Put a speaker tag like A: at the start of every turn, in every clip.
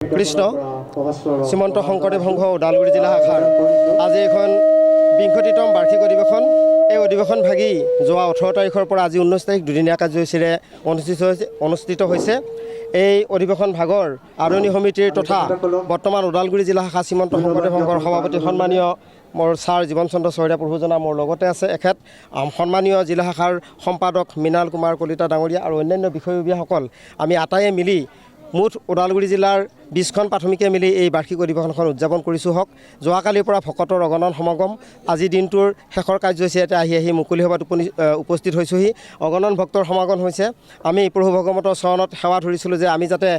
A: কৃষ্ণ শ্ৰীমন্ত শংকৰদেৱ সংঘ ওদালগুৰি জিলা শাখাৰ আজি এখন ২৫তম বাৰ্ষিক অধিৱেশন। এই অধিৱেশন ভাগি যোৱা ১৮ তাৰিখৰ পৰা আজি ১৯ তাৰিখ দুদিনীয়া কাৰ্যসূচীৰে অনুষ্ঠিত হৈছে। এই অধিৱেশন ভাগৰ আদৰণি সমিতিৰ তথা বৰ্তমান ওদালগুৰি জিলা শাখা শ্ৰীমন্ত শংকৰদেৱ সংঘৰ সভাপতি সন্মানীয় মোৰ ছাৰ জীৱন চন্দ্ৰ চহৰীয়া প্ৰভুজনা মোৰ লগতে আছে। এখেত সন্মানীয় জিলা শাখাৰ সম্পাদক মৃণাল কুমাৰ কলিতা ডাঙৰীয়া আৰু অন্যান্য বিষয়ববীয়াসকল আমি আটাইয়ে মিলি মুঠ ওদালগুৰি জিলাৰ ২০খন প্ৰাথমিকে মিলি এই বাৰ্ষিক অধিৱেশনখন উদযাপন কৰিছোঁ। হওক যোৱাকালিৰ পৰা ভকতৰ অগণন সমাগম, আজি দিনটোৰ শেষৰ কাৰ্যসূচীতে আহি মুকলি সভাত উপস্থিত হৈছোঁহি। অগণন ভক্তৰ সমাগম হৈছে। আমি প্ৰভু ভগৱন্তৰ চৰণত সেৱা ধৰিছিলোঁ যে আমি যাতে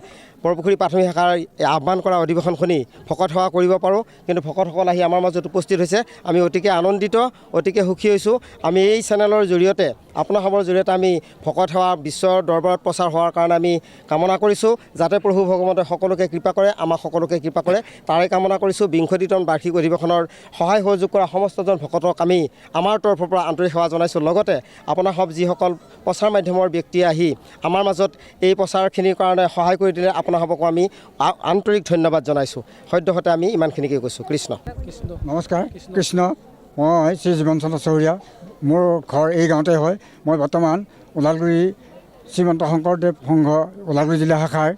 A: বৰপুখুৰী প্ৰাথমিক শাখাৰ আহ্বান কৰা অধিৱেশনখনি ভকত সেৱা কৰিব পাৰোঁ, কিন্তু ভকতসকল আহি আমাৰ মাজত উপস্থিত হৈছে। আমি অতিকে আনন্দিত, অতিকে সুখী হৈছোঁ। আমি এই চেনেলৰ জৰিয়তে আপোনাসৱৰ জৰিয়তে আমি ভকত সেৱা বিশ্বৰ দৰবাৰত প্ৰচাৰ হোৱাৰ কাৰণে আমি কামনা কৰিছোঁ, যাতে প্ৰভু ভগৱন্তই সকলোকে কৃপা কৰে, আমাক সকলোকে কৃপা কৰে, তাৰে কামনা কৰিছোঁ। ২৫তম বাৰ্ষিক অধিৱেশনৰ সহায় সহযোগ কৰা সমস্তজন ভকতক আমি আমাৰ তৰফৰ পৰা আন্তৰিক সেৱা জনাইছোঁ। লগতে আপোনাৰ সব যিসকল প্ৰচাৰ মাধ্যমৰ ব্যক্তিয়ে আহি আমাৰ মাজত এই প্ৰচাৰখিনিৰ কাৰণে সহায় কৰি দিলে আপোনাসবকো আমি আন্তৰিক ধন্যবাদ জনাইছোঁ। সদ্যহতে আমি ইমানখিনিকে কৈছোঁ। কৃষ্ণ।
B: নমস্কাৰ। কৃষ্ণ। মই শ্ৰী জীৱন চন্দ্ৰ চহৰীয়া, মোৰ ঘৰ এই গাঁৱতে হয়। মই বৰ্তমান ওদালগুৰি শ্ৰীমন্ত শংকৰদেৱ সংঘ ওদালগুৰি জিলা শাখাৰ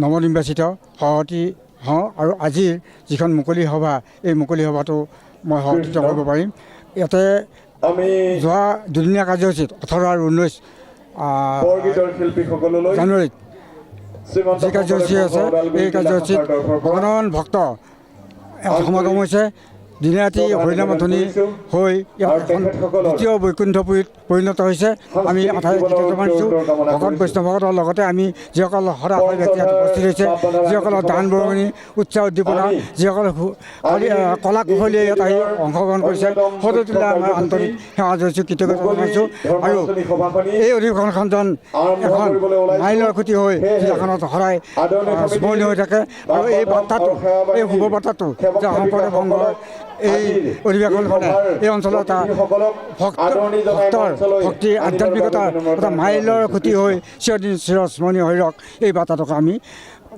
B: নৱনিৰ্বাচিত সভাপতি হওঁ আৰু আজিৰ যিখন মুকলি সভা, এই মুকলি সভাটো মই সভাপতিত্ব কৰিব পাৰিম। ইয়াতে যোৱা দুদিনীয়া কাৰ্যসূচীত ১৮ আৰু ১৯ জানুৱাৰীত যি কাৰ্যসূচী আছে, এই কাৰ্যসূচীত অগণন ভক্ত সমাগম হৈছে। দিনে ৰাতি হৰিনামধ্বনি হৈ দ্বিতীয় বৈকুণ্ঠপুৰীত পৰিণত হৈছে। আমি আটাই কৃতজ্ঞ মানিছোঁ ভকত বৈষ্ণৱসকলৰ লগতে আমি যিসকল সদাশয় ব্যক্তি ইয়াত উপস্থিত হৈছে, যিসকলৰ দান বৰঙণি, উৎসাহ উদ্দীপনা, যিসকল কলা কুশলীয়ে ইয়াত আহি অংশগ্ৰহণ কৰিছে, সকলোলৈ আমাৰ আন্তৰিক সেৱা জনাইছোঁ, কৃতজ্ঞতা জনাইছোঁ। আৰু এই অধিৱেশনখন যেন এখন মাইলৰ খুঁটি হৈ জিলাখনত সদায় স্মৰণীয় হৈ থাকে। আৰু এই বাৰ্তাটো, এই শুভ বাৰ্তাটো যে শংকৰদেৱ সংঘৰ এই অধিৱেশনখনে এই অঞ্চলৰ এটা ভক্তৰ ভক্তিৰ আধ্যাত্মিকতাৰ এটা মাইলৰ খুঁটি হৈ চিৰদিন চিৰস্মৰণীয় হৈ ৰওক, এই বাৰ্তাটোক আমি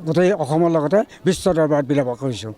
B: গোটেই অসমৰ লগতে বিশ্ব দৰবাৰত বিলাপ কৰিছোঁ।